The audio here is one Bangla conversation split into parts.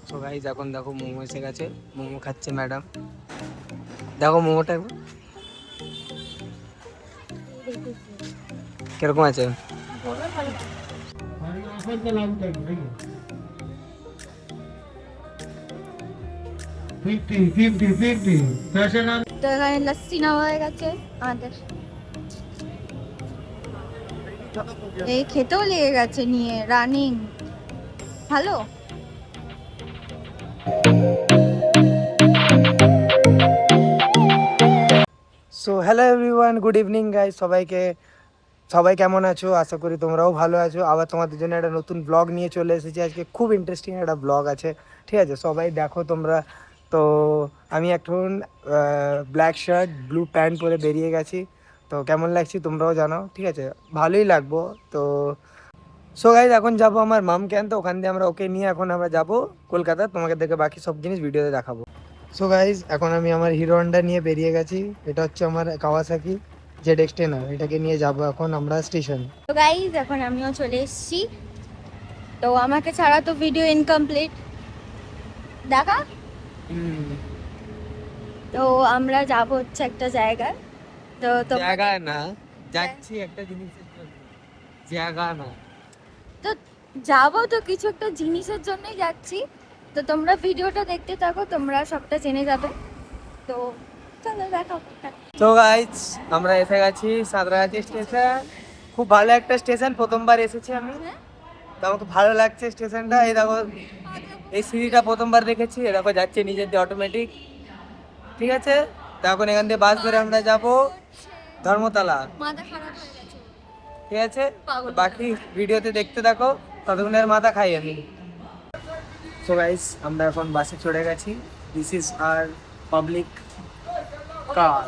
সো গাইস এখন দেখো মোমো এসে গেছে, মোমো খাচ্ছে ম্যাডাম। দেখো মোমোটা একবার কিরকম আছে। তো এখানে লস্যি নেওয়া হয়ে গেছে আমাদের, এই খেতেও লেগে গেছে নিয়ে রানিং। ভালো। So hello everyone, good evening guys. সবাই কেমন আছো? আশা করি তোমরাও ভালো আছো। আবার তোমাদের জন্য একটা নতুন ব্লগ নিয়ে চলে এসেছি আজকে। খুব ইন্টারেস্টিং একটা ব্লগ আছে, ঠিক আছে? সবাই দেখো তোমরা। তো আমি এখন ব্ল্যাক শার্ট ব্লু প্যান্ট পরে বেরিয়ে গেছি। তো কেমন লাগছে তোমরাও জানাও, ঠিক আছে? ভালোই লাগবো। তো সো গাইজ এখন যাবো আমার মাম ক্যান, তো ওখান দিয়ে আমরা ওকে নিয়ে এখন আমরা যাবো কলকাতা। তোমাকে দেখে বাকি সব জিনিস ভিডিওতে দেখাবো। সো গাইজ এখন আমি আমার হিরো হন্ডা নিয়ে বেরিয়ে গেছি। এটা হচ্ছে আমার কাওয়াসাকি জেড এক্সটেনার। এটাকে নিয়ে যাবো এখন আমরা স্টেশন। তো গাইজ এখন আমিও চলে এসেছি। তো আমাকে ছাড়া তো ভিডিও ইনকমপ্লিট দেখা। তো আমরা যাব হচ্ছে একটা জায়গায়। তো জায়গা না, যাচ্ছি একটা জিনিসের জন্য। জায়গা না, তো যাবো তো কিছু একটা জিনিসের জন্যই যাচ্ছি। তো তোমরা ভিডিওটা দেখতে থাকো, তোমরা সবটা জেনে যাবে। তো চলো দেখো। তো গাইজ আমরা এসে গেছি সাঁতরাগাছি স্টেশন। খুব ভালো একটা স্টেশন, প্রথমবার এসেছি আমি। তো আমাকে ভালো লাগছে স্টেশনটা। এই দেখো এই সিঁড়িটা প্রথমবার দেখেছি। এ দেখো যাচ্ছে নিজের দিয়ে অটোমেটিক, ঠিক আছে? তো এখন এখান থেকে বাস ধরে আমরা যাব ধর্মতলা, মাথা খারাপ হয়ে গেছে। ঠিক আছে? তো বাকি ভিডিওতে দেখতে থাকো, ততক্ষণের মাথা খাই আমি। সো গাইস আমরা এখন বাসে চড়ে গেছি। দিস ইজ আর পাবলিক কার,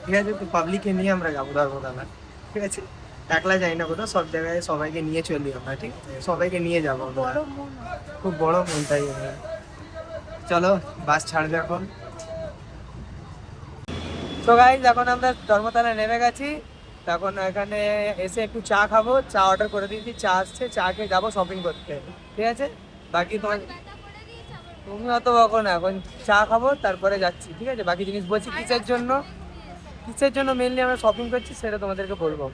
ঠিক আছে? তো পাবলিককে নিয়ে আমরা যাবো ধর্মতলা, ঠিক আছে? একলা যাই না কোথাও, সব জায়গায় সবাইকে নিয়ে চলি আমরা, ঠিক আছে? সবাইকে নিয়ে যাবো আমরা। বড় মন। খুব বড় মন, তাই জন্য। চলো বাস ছাড়বে এখন। তো গাইজ এখন আমরা ধর্মতলায় নেমে গেছি। তখন এখানে এসে একটু চা খাবো, চা অর্ডার করে দিয়েছি, চা আসছে, চা খেয়ে যাবো শপিং করতে, ঠিক আছে? বাকি তোমার তুমি অত বকো না, এখন চা খাবো তারপরে যাচ্ছি, ঠিক আছে? বাকি জিনিস বলছি কিসের জন্য মেনলি আমরা শপিং করছি সেটা তোমাদেরকে বলবো।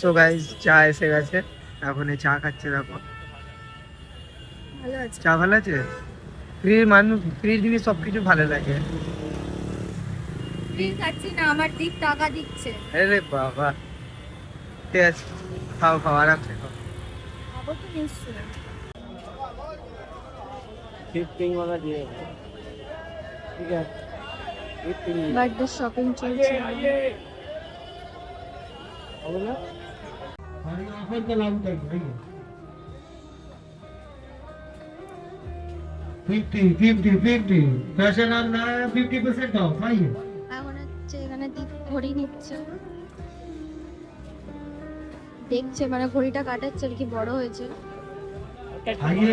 সো গাইজ চা এসে গেছে, এখন এই চা খাচ্ছে। দেখো ভালো আছে। চা ভালো আছে। ফ্রির জিনিস সব কিছু ভালো লাগে। ঠিক আছে না, আমার দিক টাকা দিচ্ছে। আরে বাবা, ঠিক আছে, খাও খাও আরামসে খাও। খাবো তো নিশ্চয়ই। ফিফটিং वाला দিয়ে দাও, ঠিক আছে? ফিফটিং বার্থডে শপিং চলছে। হবে না? और ये ऑफर का लागू कर भाई 50 फैशन आप ना 50% ऑफ आइए এখন হচ্ছে এখানে দিক ঘড়ি নিচ্ছে, দেখছে মানে ঘড়িটা কাটাচ্ছে আর কি, বড় হয়েছে। आइए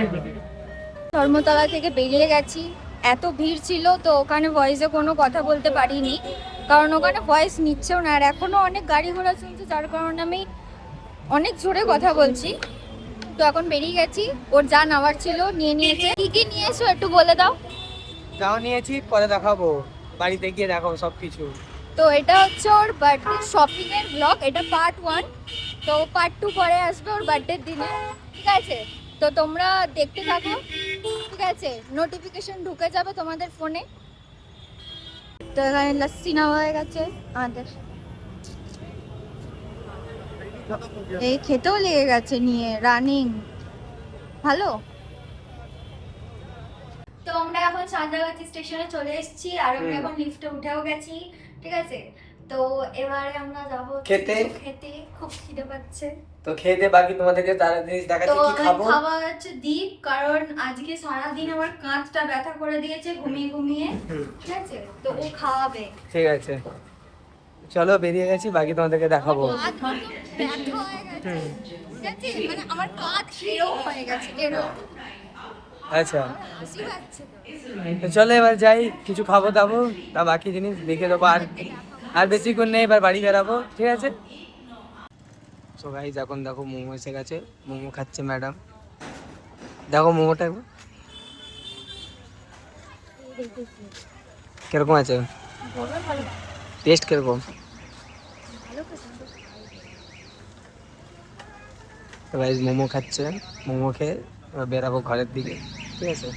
ধর্মতলা থেকে বেরিয়ে গেছি, এত ভিড় ছিল তো ওখানে ভয়েসে কোনো কথা বলতে পারিনি, কারণ ওখানে ভয়েস নিচ্ছেও না। আর এখনো অনেক গাড়ি ঘোড়া চলছে, যার কারণে আমি অনেক জোরে কথা বলছি। তো এখন বেরিয়ে গেছি, ওর যা নেওয়ার ছিল নিয়ে নিয়েছে। কি কি নিয়েছো একটু বলে দাও। যাও নিয়েছি, পরে দেখাবো, বাড়িতে গিয়ে দেখাবো সব কিছু। তো এটা হচ্ছে ওর বার্থডে শপিং এর ব্লগ, এটা পার্ট 1। তো পার্ট 2 পরে আসবে ওর বার্থডের দিনে, ঠিক আছে? তো তোমরা দেখতে থাকো, ঠিক আছে? নোটিফিকেশন ঢুকে যাবে তোমাদের ফোনে। তো এখানে লস্যি নেওয়া হয়ে গেছে আমাদের, এই খেতেও লেগে গেছে নিয়ে রানিং। ভালো। তো আমরা এখন সাঁতরাগাছি স্টেশনে চলে এসেছি, আর আমরা এখন লিফটে উঠেও গেছি, ঠিক আছে? তো এবারে আমরা যাবো খেতে। খেতে, খুব খিদে পাচ্ছে। তো খেয়ে দিয়ে বাকি তোমাদেরকে তারা জিনিস তো দেখাচ্ছি কি আমার খাবো। খাওয়া হচ্ছে দ্বীপ, কারণ আজকে সারাদিন আমার কাঁধটা ব্যথা করে দিয়েছে ঘুমিয়ে ঘুমিয়ে, ঠিক আছে? তো ও খাওয়াবে। ঠিক আছে চলো বেরিয়ে গেছি, বাকি তোমাদেরকে দেখাবো। কাঁধ ব্যথা হয়ে গেছে, ঠিক আছে? মানে আমার কাঁধ এরকম হয়ে গেছে, এরকম। আচ্ছা হাসি পাচ্ছে তো। তো চলো এবার যাই, কিছু খাবো দাবো, তা বাকি জিনিস দেখে দেবো। আর বেশিক্ষণ নেই, এবার বাড়ি বেরাবো, ঠিক আছে? সো গাইজ এখন দেখো মোমো এসে গেছে, মোমো খাচ্ছে ম্যাডাম। দেখো মোমোটা একবার দেখেছি। কিরকম আছে? বলো ভালো টেস্ট কিরকম? ভালো খেতে। তো গাইজ মোমো খাচ্ছে, মোমো খেয়ে এবার বেরাবো ঘরের দিকে, ঠিক আছে?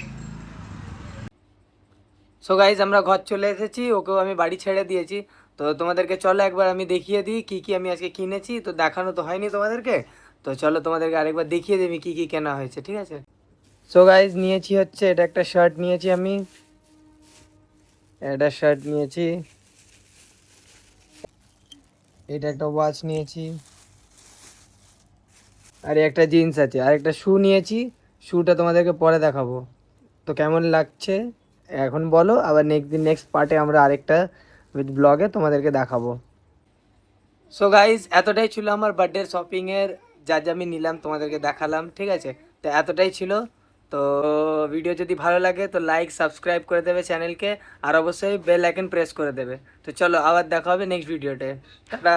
সো গাইজ আমরা ঘর চলে এসেছি, ওকেও আমি বাড়ি ছেড়ে দিয়েছি। তো তোমাদেরকে চলো একবার আমি দেখিয়ে দিই কি কি আমি আজকে কিনেছি। তো দেখানো তো হয়নি তোমাদেরকে, তো চলো তোমাদেরকে আরেকবার দেখিয়ে দিই আমি কি কি কেনা হয়েছে, ঠিক আছে? সো গাইজ নিয়েছি হচ্ছে এটা একটা শার্ট নিয়েছি আমি, এটা শার্ট নিয়েছি, এটা একটা ওয়াচ নিয়েছি, আর একটা জিন্স আছে, আর একটা শু নিয়েছি। শুটা তোমাদেরকে পরে দেখাবো তো কেমন লাগছে এখন বলো, আবার নেক্সট পার্টে আমরা আরেকটা উইথ ব্লগে তোমাদেরকে দেখাবো। সো গাইজ এতটাই ছিল আমার বার্থডে শপিংয়ের, যা যা আমি নিলাম তোমাদেরকে দেখালাম, ঠিক আছে? তো এতটাই ছিল। তো ভিডিও যদি ভালো লাগে তো লাইক সাবস্ক্রাইব করে দেবে চ্যানেলকে, আর অবশ্যই বেল আইকন প্রেস করে দেবে। তো চলো আবার দেখা হবে নেক্সট ভিডিওতে, টাটা।